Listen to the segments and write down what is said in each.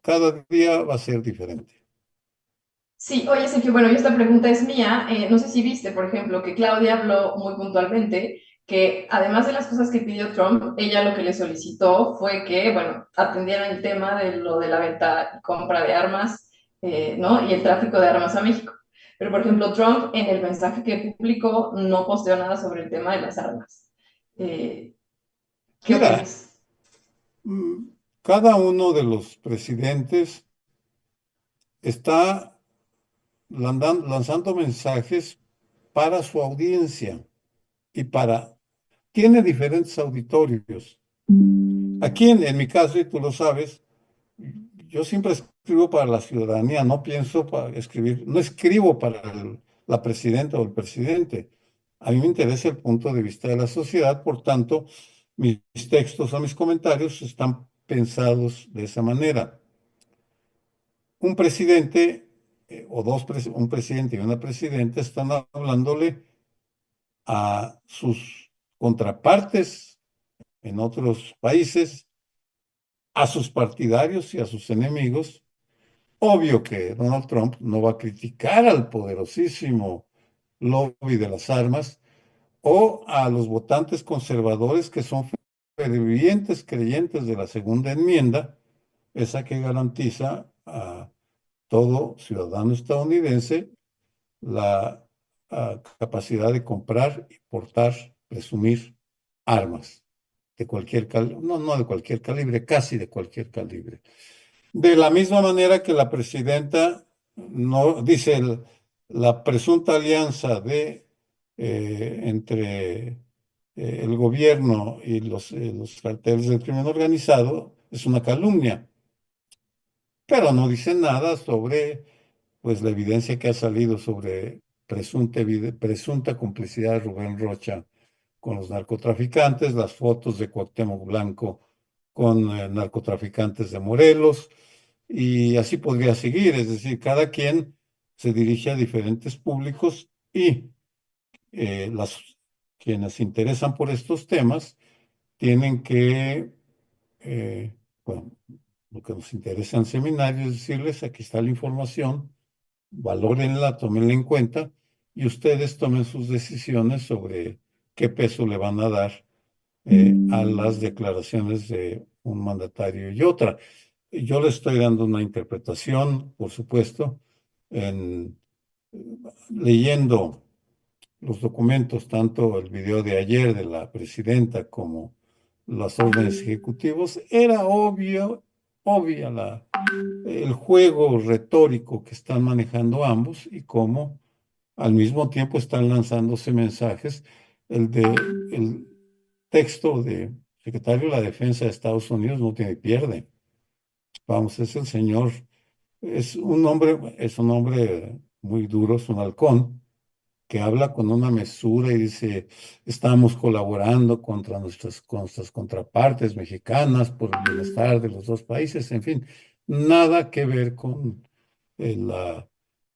cada día va a ser diferente. Sí, oye, Sergio, bueno, y esta pregunta es mía. No sé si viste, por ejemplo, que Claudia habló muy puntualmente que además de las cosas que pidió Trump, ella lo que le solicitó fue que, bueno, atendieran el tema de lo de la venta y compra de armas, ¿no? Y el tráfico de armas a México. Pero, por ejemplo, Trump en el mensaje que publicó no posteó nada sobre el tema de las armas. Eh, ¿Qué Mira, opinas? mm, cada uno de los presidentes está lanzando mensajes para su audiencia y tiene diferentes auditorios. Aquí en mi caso, y tú lo sabes, yo siempre escribo para la ciudadanía, no pienso para escribir, no escribo para la presidenta o el presidente. A mí me interesa el punto de vista de la sociedad, por tanto, mis textos o mis comentarios están pensados de esa manera. Un presidente un presidente y una presidenta están hablándole a sus contrapartes en otros países, a sus partidarios y a sus enemigos. Obvio que Donald Trump no va a criticar al poderosísimo lobby de las armas o a los votantes conservadores que son fervientes creyentes de la segunda enmienda, esa que garantiza a todo ciudadano estadounidense la capacidad de comprar, importar, presumir armas de cualquier calibre, no, no de cualquier calibre, casi de cualquier calibre. De la misma manera que la presidenta no dice la presunta alianza entre el gobierno y los carteles del crimen organizado es una calumnia, pero no dice nada sobre pues la evidencia que ha salido sobre presunta complicidad de Rubén Rocha con los narcotraficantes, las fotos de Cuauhtémoc Blanco con narcotraficantes de Morelos, y así podría seguir, es decir, cada quien se dirige a diferentes públicos y quienes se interesan por estos temas tienen que, eh, bueno, lo que nos interesa en seminarios es decirles, aquí está la información, valórenla, tómenla en cuenta y ustedes tomen sus decisiones sobre qué peso le van a dar a las declaraciones de un mandatario y otra. Yo le estoy dando una interpretación, por supuesto, en leyendo los documentos, tanto el video de ayer de la presidenta como las órdenes ejecutivos, era obvia el juego retórico que están manejando ambos y cómo al mismo tiempo están lanzándose mensajes. El texto de secretario de la Defensa de Estados Unidos no tiene pierde. Vamos, es el señor, es un hombre muy duro, es un halcón, que habla con una mesura y dice, estamos colaborando con nuestras contrapartes mexicanas por el bienestar de los dos países, en fin, nada que ver con la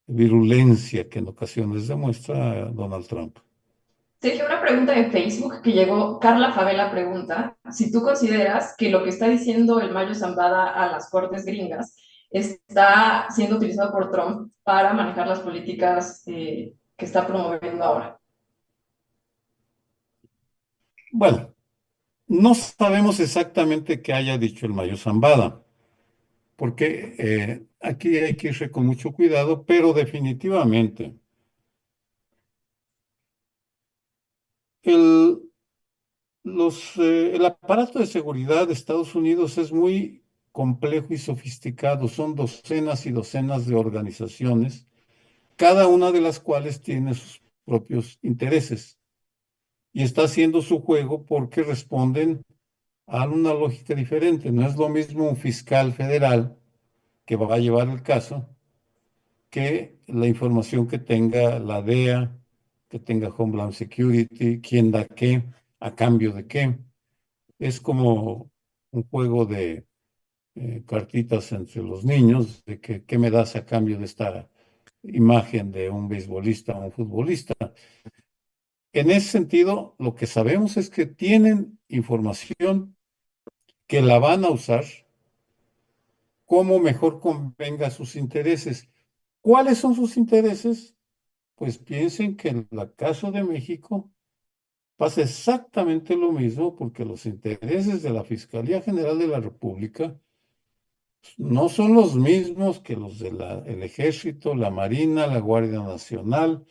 virulencia que en ocasiones demuestra Donald Trump. Sergio, una pregunta de Facebook que llegó, Carla Favela pregunta, si tú consideras que lo que está diciendo el Mayo Zambada a las cortes gringas está siendo utilizado por Trump para manejar las políticas que está promoviendo ahora. Bueno, no sabemos exactamente qué haya dicho el Mayo Zambada, porque aquí hay que irse con mucho cuidado, pero definitivamente el, el aparato de seguridad de Estados Unidos es muy complejo y sofisticado. Son docenas y docenas de organizaciones, cada una de las cuales tiene sus propios intereses y está haciendo su juego porque responden a una lógica diferente. No es lo mismo un fiscal federal que va a llevar el caso que la información que tenga la DEA, que tenga Homeland Security, quién da qué, a cambio de qué. Es como un juego de cartitas entre los niños, de que qué me das a cambio de esta imagen de un beisbolista o un futbolista. En ese sentido, lo que sabemos es que tienen información que la van a usar cómo mejor convenga sus intereses. ¿Cuáles son sus intereses? Pues piensen que en el caso de México pasa exactamente lo mismo porque los intereses de la Fiscalía General de la República no son los mismos que los del Ejército, la Marina, la Guardia Nacional,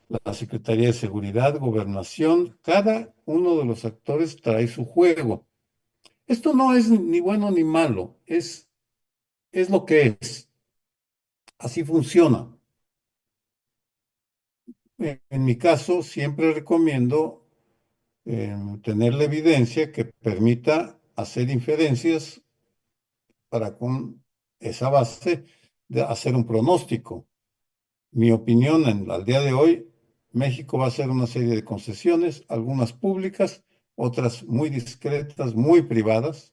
la Secretaría de Seguridad, Gobernación. Cada uno de los actores trae su juego. Esto no es ni bueno ni malo, es lo que es. Así funciona. En mi caso, siempre recomiendo tener la evidencia que permita hacer inferencias para con esa base de hacer un pronóstico. Mi opinión al día de hoy, México va a hacer una serie de concesiones, algunas públicas, otras muy discretas, muy privadas,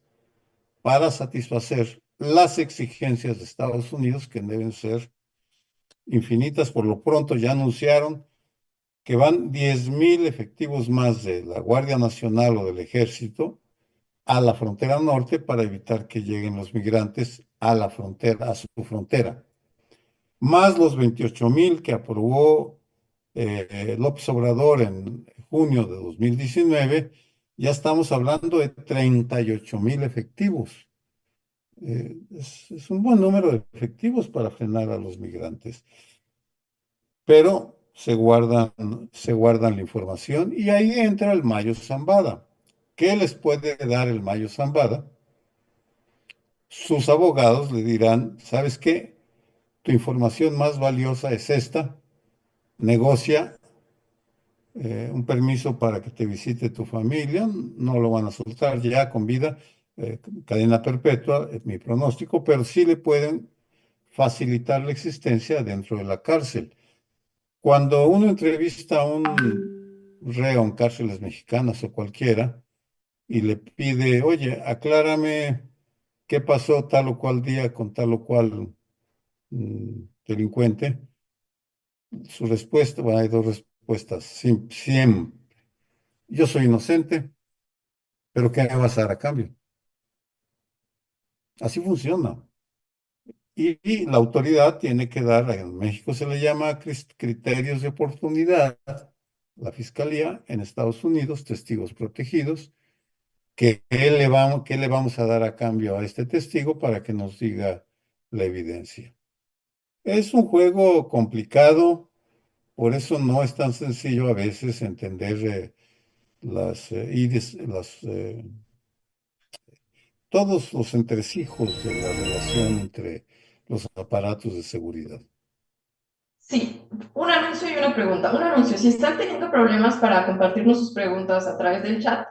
para satisfacer las exigencias de Estados Unidos, que deben ser infinitas. Por lo pronto ya anunciaron que van 10,000 efectivos más de la Guardia Nacional o del Ejército a la frontera norte para evitar que lleguen los migrantes a la frontera, a su frontera, más los 28,000 que aprobó López Obrador en junio de 2019. Ya estamos hablando de 38,000 efectivos. Es un buen número de efectivos para frenar a los migrantes, pero se guardan la información y ahí entra el Mayo Zambada. ¿Qué les puede dar el Mayo Zambada? Sus abogados le dirán, ¿sabes qué? Tu información más valiosa es esta, negocia un permiso para que te visite tu familia, no lo van a soltar ya con vida, cadena perpetua, es mi pronóstico, pero sí le pueden facilitar la existencia dentro de la cárcel. Cuando uno entrevista a un reo en cárceles mexicanas o cualquiera y le pide, oye, aclárame qué pasó tal o cual día con tal o cual delincuente, su respuesta, bueno, hay dos respuestas, siempre. Yo soy inocente, pero ¿qué me vas a dar a cambio? Así funciona. Y la autoridad tiene que dar, en México se le llama criterios de oportunidad, la fiscalía, en Estados Unidos, testigos protegidos, ¿qué le vamos a dar a cambio a este testigo para que nos diga la evidencia? Es un juego complicado, por eso no es tan sencillo a veces entender todos los entresijos de la relación entre los aparatos de seguridad. Sí, un anuncio y una pregunta. Un anuncio, si están teniendo problemas para compartirnos sus preguntas a través del chat,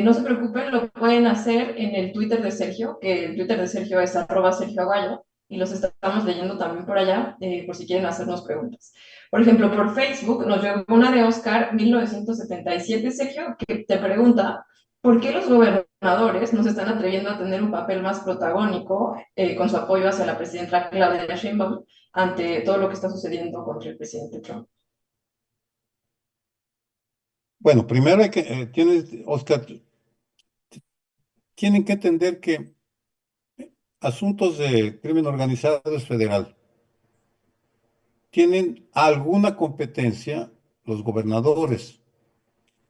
no se preocupen, lo pueden hacer en el Twitter de Sergio, que el Twitter de Sergio es @Sergio Aguayo, y los estamos leyendo también por allá, por si quieren hacernos preguntas. Por ejemplo, por Facebook nos llegó una de Oscar 1977, Sergio, que te pregunta, ¿por qué los gobernadores no se están atreviendo a tener un papel más protagónico con su apoyo hacia la presidenta Claudia Sheinbaum ante todo lo que está sucediendo contra el presidente Trump? Bueno, primero Oscar, tienen que entender que asuntos de crimen organizado es federal. Tienen alguna competencia los gobernadores,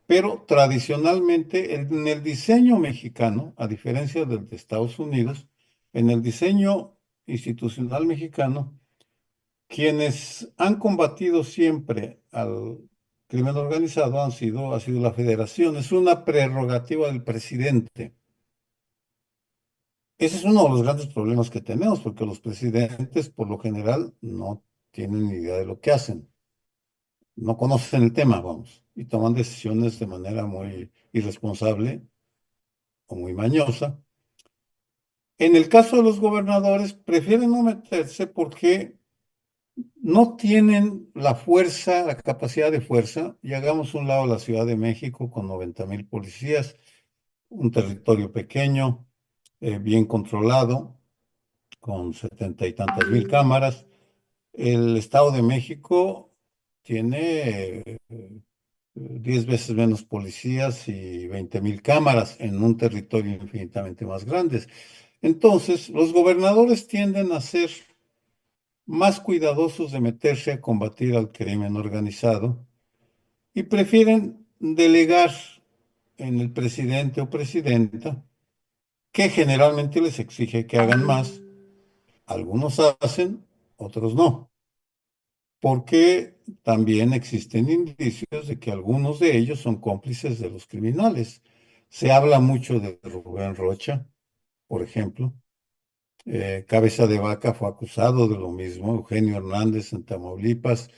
pero tradicionalmente en el diseño mexicano, a diferencia del de Estados Unidos, en el diseño institucional mexicano, quienes han combatido siempre al crimen organizado ha sido la federación. Es una prerrogativa del presidente. Ese es uno de los grandes problemas que tenemos, porque los presidentes, por lo general, no tienen ni idea de lo que hacen. No conocen el tema, vamos, y toman decisiones de manera muy irresponsable o muy mañosa. En el caso de los gobernadores, prefieren no meterse porque no tienen la fuerza, la capacidad de fuerza. Y hagamos un lado la Ciudad de México con 90,000 policías, un territorio pequeño, bien controlado, con 70 y tantas mil cámaras. El Estado de México tiene 10 veces menos policías y 20,000 cámaras en un territorio infinitamente más grande. Entonces, los gobernadores tienden a ser más cuidadosos de meterse a combatir al crimen organizado y prefieren delegar en el presidente o presidenta, que generalmente les exige que hagan más. Algunos hacen, otros no, porque también existen indicios de que algunos de ellos son cómplices de los criminales. Se habla mucho de Rubén Rocha, por ejemplo. Cabeza de Vaca fue acusado de lo mismo, Eugenio Hernández en Tamaulipas,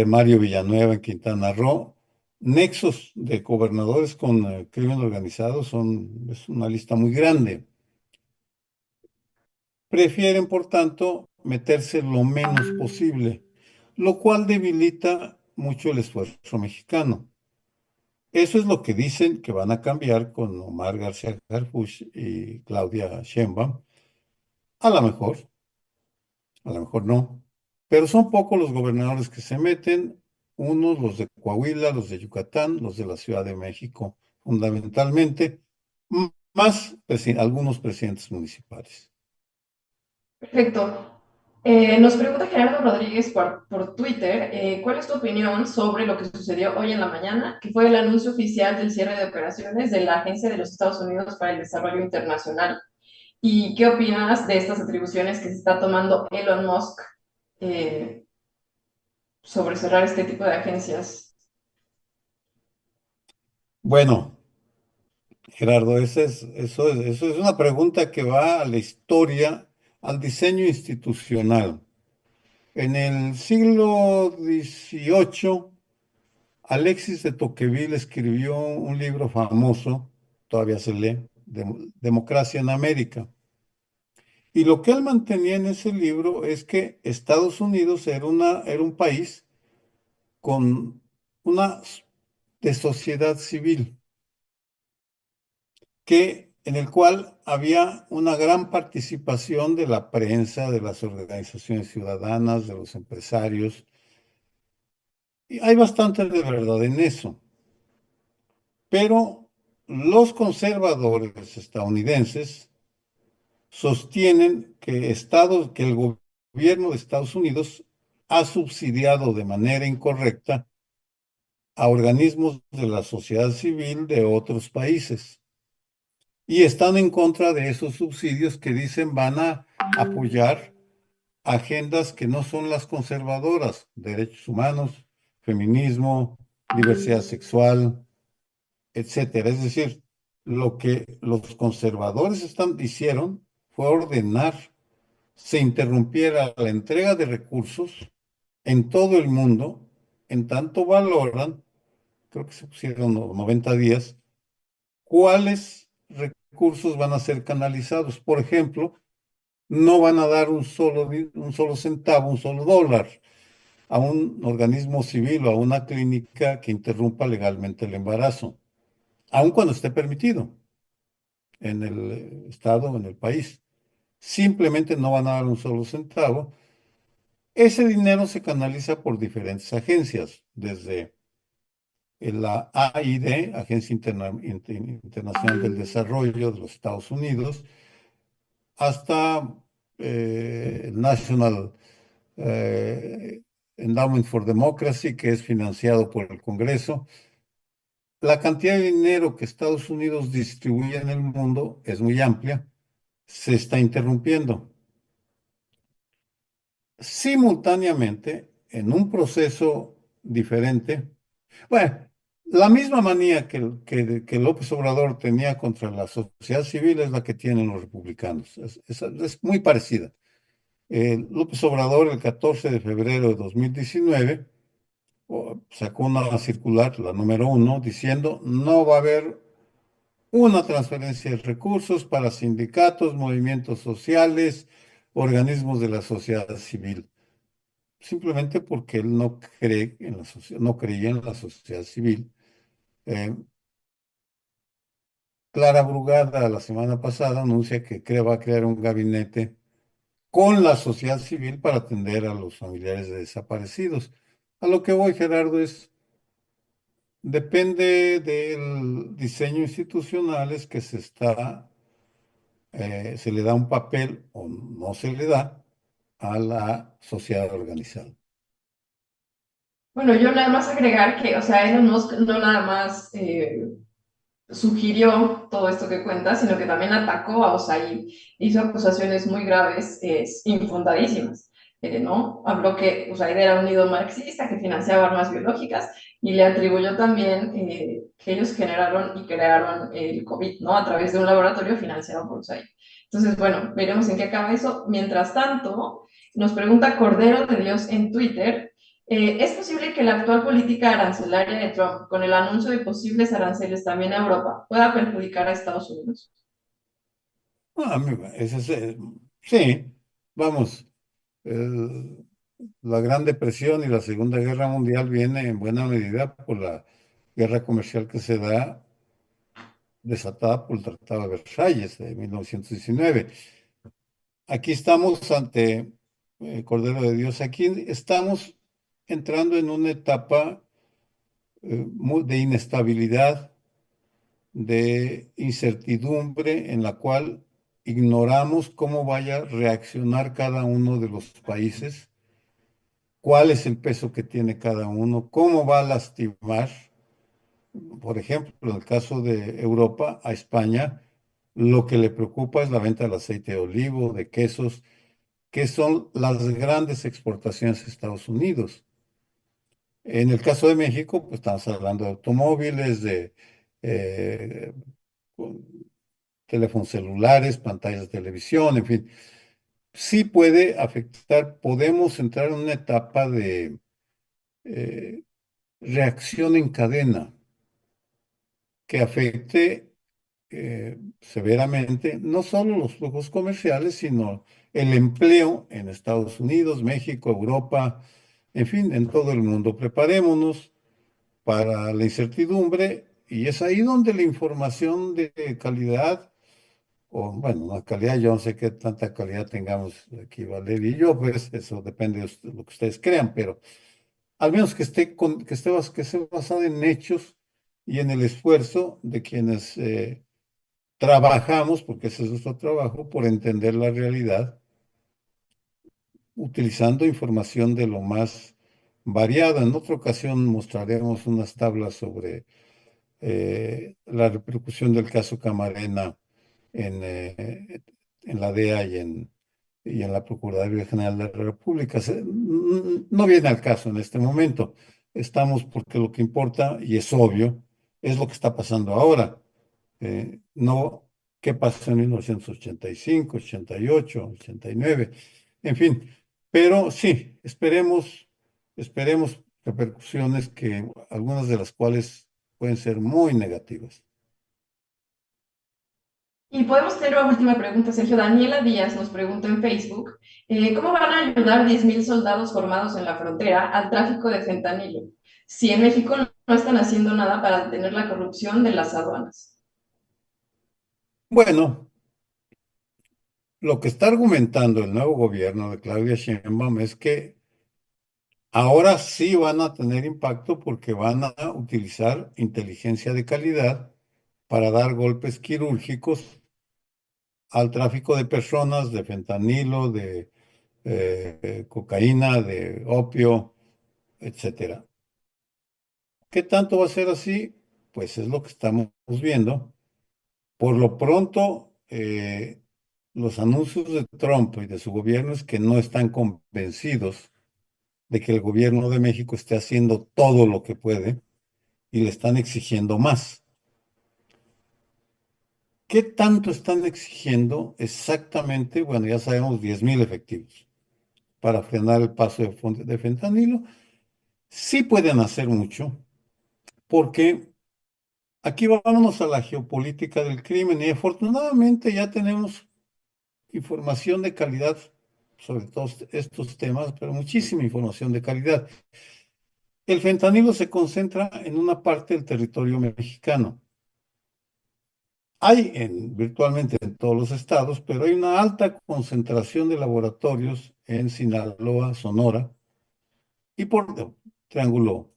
Mario Villanueva en Quintana Roo. Nexos de gobernadores con crimen organizado es una lista muy grande. Prefieren, por tanto, meterse lo menos posible, lo cual debilita mucho el esfuerzo mexicano. Eso es lo que dicen que van a cambiar con Omar García Harfuch y Claudia Sheinbaum. A lo mejor, a lo mejor no, pero son pocos los gobernadores que se meten, unos los de Coahuila, los de Yucatán, los de la Ciudad de México, fundamentalmente, más algunos presidentes municipales. Perfecto. Nos pregunta Gerardo Rodríguez por Twitter, ¿cuál es tu opinión sobre lo que sucedió hoy en la mañana, que fue el anuncio oficial del cierre de operaciones de la Agencia de los Estados Unidos para el Desarrollo Internacional? ¿Y qué opinas de estas atribuciones que se está tomando Elon Musk eh, sobre cerrar este tipo de agencias? Bueno, Gerardo, eso es una pregunta que va a la historia, al diseño institucional. En el siglo XVIII, Alexis de Tocqueville escribió un libro famoso, todavía se lee, Democracia en América. Y lo que él mantenía en ese libro es que Estados Unidos era un país con una de sociedad civil, en el cual había una gran participación de la prensa, de las organizaciones ciudadanas, de los empresarios. Y hay bastante de verdad en eso. Pero los conservadores estadounidenses sostienen que el gobierno de Estados Unidos ha subsidiado de manera incorrecta a organismos de la sociedad civil de otros países y están en contra de esos subsidios que dicen van a apoyar agendas que no son las conservadoras, derechos humanos, feminismo, diversidad sexual, etcétera. Es decir, lo que los conservadores hicieron fue ordenar se interrumpiera la entrega de recursos en todo el mundo, en tanto valoran, creo que se pusieron 90 días, cuáles recursos van a ser canalizados. Por ejemplo, no van a dar un solo centavo, un solo dólar a un organismo civil o a una clínica que interrumpa legalmente el embarazo, aun cuando esté permitido en el estado o en el país. Simplemente no van a dar un solo centavo. Ese dinero se canaliza por diferentes agencias, desde la AID, Internacional del Desarrollo de los Estados Unidos, hasta el National eh, Endowment for Democracy, que es financiado por el Congreso. La cantidad de dinero que Estados Unidos distribuye en el mundo es muy amplia, se está interrumpiendo. Simultáneamente, en un proceso diferente, bueno, la misma manía que López Obrador tenía contra la sociedad civil es la que tienen los republicanos. Es muy parecida. López Obrador, el 14 de febrero de 2019, sacó una circular, la número 1, diciendo no va a haber una transferencia de recursos para sindicatos, movimientos sociales, organismos de la sociedad civil, simplemente porque él no cree en la sociedad, no creía en la sociedad civil. Eh, Clara Brugada la semana pasada anuncia que va a crear un gabinete con la sociedad civil para atender a los familiares de desaparecidos. A lo que voy, Gerardo, depende del diseño institucional es que se está se le da un papel o no se le da a la sociedad organizada. Bueno, yo nada más agregar que, o sea, Elon Musk no nada más sugirió todo esto que cuenta, sino que también atacó a Osaid, hizo acusaciones muy graves, infundadísimas, ¿no? Habló que Osaid era un nido marxista que financiaba armas biológicas y le atribuyó también que ellos generaron y crearon el COVID, ¿no? A través de un laboratorio financiado por Osaid. Entonces, bueno, veremos en qué acaba eso. Mientras tanto, nos pregunta Cordero de Dios en Twitter. ¿Es posible que la actual política arancelaria de Trump, con el anuncio de posibles aranceles también a Europa, pueda perjudicar a Estados Unidos? Ah, ese es, sí, vamos, el- la Gran Depresión y la Segunda Guerra Mundial viene en buena medida por la guerra comercial que se da desatada por el Tratado de Versalles de 1919. Aquí estamos ante Cordero de Dios, aquí estamos entrando en una etapa de inestabilidad, de incertidumbre en la cual ignoramos cómo vaya a reaccionar cada uno de los países, cuál es el peso que tiene cada uno, cómo va a lastimar. Por ejemplo, en el caso de Europa, a España, lo que le preocupa es la venta del aceite de olivo, de quesos, que son las grandes exportaciones a Estados Unidos. En el caso de México, pues estamos hablando de automóviles, de eh, teléfonos celulares, pantallas de televisión, en fin. Sí puede afectar, podemos entrar en una etapa de eh, reacción en cadena que afecte severamente no solo los flujos comerciales, sino el empleo en Estados Unidos, México, Europa, en fin, en todo el mundo. Preparémonos para la incertidumbre y es ahí donde la información de calidad, o bueno, la calidad, yo no sé qué tanta calidad tengamos aquí, Valeria y yo, pues eso depende de lo que ustedes crean, pero al menos que esté, que esté basada en hechos y en el esfuerzo de quienes trabajamos, porque ese es nuestro trabajo, por entender la realidad, utilizando información de lo más variada. En otra ocasión mostraremos unas tablas sobre la repercusión del caso Camarena en, en la DEA y en la Procuraduría General de la República. No viene al caso en este momento. Estamos porque lo que importa, y es obvio, es lo que está pasando ahora. No qué pasó en 1985, 88, 89, en fin. Pero sí, esperemos repercusiones que algunas de las cuales pueden ser muy negativas. Y podemos tener una última pregunta, Sergio. Daniela Díaz nos pregunta en Facebook, ¿cómo van a ayudar 10.000 soldados formados en la frontera al tráfico de fentanilo si en México no están haciendo nada para detener la corrupción de las aduanas? Bueno, lo que está argumentando el nuevo gobierno de Claudia Sheinbaum es que ahora sí van a tener impacto porque van a utilizar inteligencia de calidad para dar golpes quirúrgicos al tráfico de personas, de fentanilo, de cocaína, de opio, etcétera. ¿Qué tanto va a ser así? Pues es lo que estamos viendo. Por lo pronto, los anuncios de Trump y de su gobierno es que no están convencidos de que el gobierno de México esté haciendo todo lo que puede y le están exigiendo más. ¿Qué tanto están exigiendo exactamente? Bueno, ya sabemos 10.000 efectivos para frenar el paso de fentanilo. Sí pueden hacer mucho, porque aquí vámonos a la geopolítica del crimen y afortunadamente ya tenemos información de calidad sobre todos estos temas, pero muchísima información de calidad. El fentanilo se concentra en una parte del territorio mexicano. Hay virtualmente en todos los estados, pero hay una alta concentración de laboratorios en Sinaloa, Sonora y por Triángulo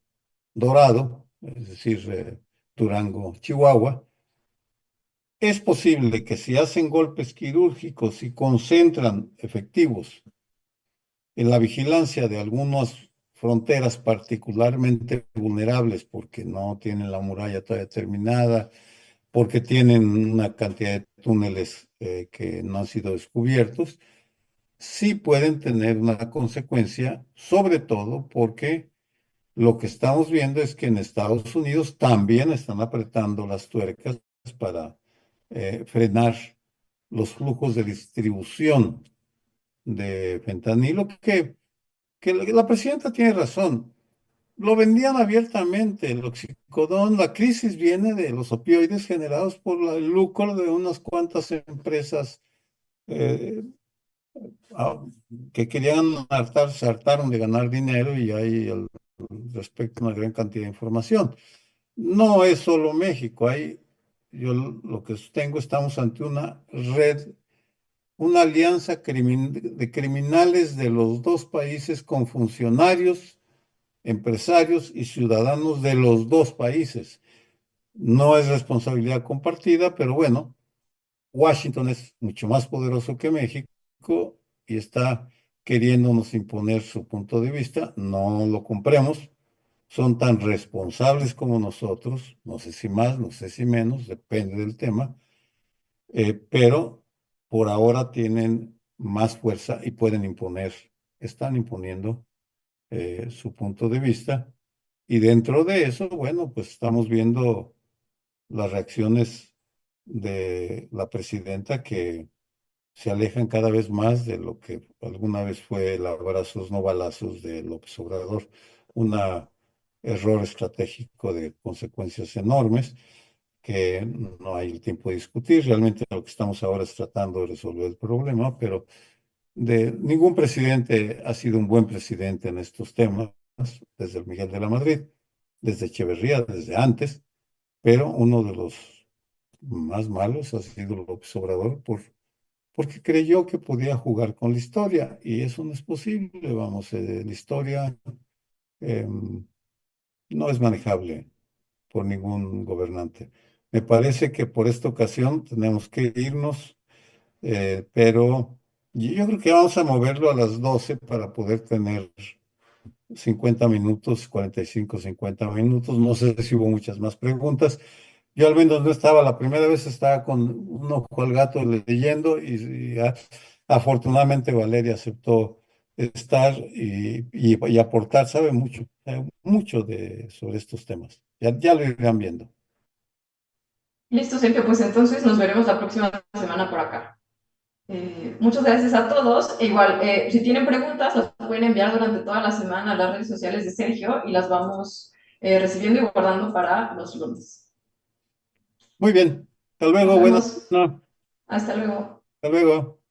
Dorado, es decir, Durango, Chihuahua, Es posible que si hacen golpes quirúrgicos y concentran efectivos en la vigilancia de algunas fronteras particularmente vulnerables porque no tienen la muralla todavía terminada, porque tienen una cantidad de túneles que no han sido descubiertos, sí pueden tener una consecuencia, sobre todo porque lo que estamos viendo es que en Estados Unidos también están apretando las tuercas para frenar los flujos de distribución de fentanilo, que la presidenta tiene razón. Lo vendían abiertamente, el oxicodón. La crisis viene de los opioides generados por el lucro de unas cuantas empresas eh, ah, que querían se hartaron de ganar dinero y hay al respecto una gran cantidad de información. No es solo México, yo lo que sostengo, estamos ante una red, una alianza de criminales de los dos países con funcionarios, empresarios y ciudadanos de los dos países. No es responsabilidad compartida, pero bueno, Washington es mucho más poderoso que México y está queriéndonos imponer su punto de vista. No lo compremos. Son tan responsables como nosotros, no sé si más, no sé si menos, depende del tema, pero por ahora tienen más fuerza y pueden imponer, están imponiendo su punto de vista. Y dentro de eso, bueno, pues estamos viendo las reacciones de la presidenta que se alejan cada vez más de lo que alguna vez fue el abrazos no balazos de López Obrador, un error estratégico de consecuencias enormes que no hay el tiempo de discutir. Realmente lo que estamos ahora es tratando de resolver el problema, pero ningún presidente ha sido un buen presidente en estos temas, desde el Miguel de la Madrid, desde Echeverría, desde antes, pero uno de los más malos ha sido López Obrador porque creyó que podía jugar con la historia y eso no es posible, vamos, la historia no es manejable por ningún gobernante. Me parece que por esta ocasión tenemos que irnos, pero yo creo que vamos a moverlo a las 12 para poder tener 50 minutos, 45, 50 minutos. No sé si hubo muchas más preguntas. Yo al menos no estaba, la primera vez estaba con un ojo al gato leyendo y afortunadamente Valeria aceptó estar y aportar, sabe mucho sobre estos temas. Ya lo irán viendo. Listo, Sergio, pues entonces nos veremos la próxima semana por acá. Muchas gracias a todos. E igual, si tienen preguntas, las pueden enviar durante toda la semana a las redes sociales de Sergio y las vamos recibiendo y guardando para los lunes. Muy bien, hasta Nos luego, buenas vemos. noches. Hasta luego. Hasta luego.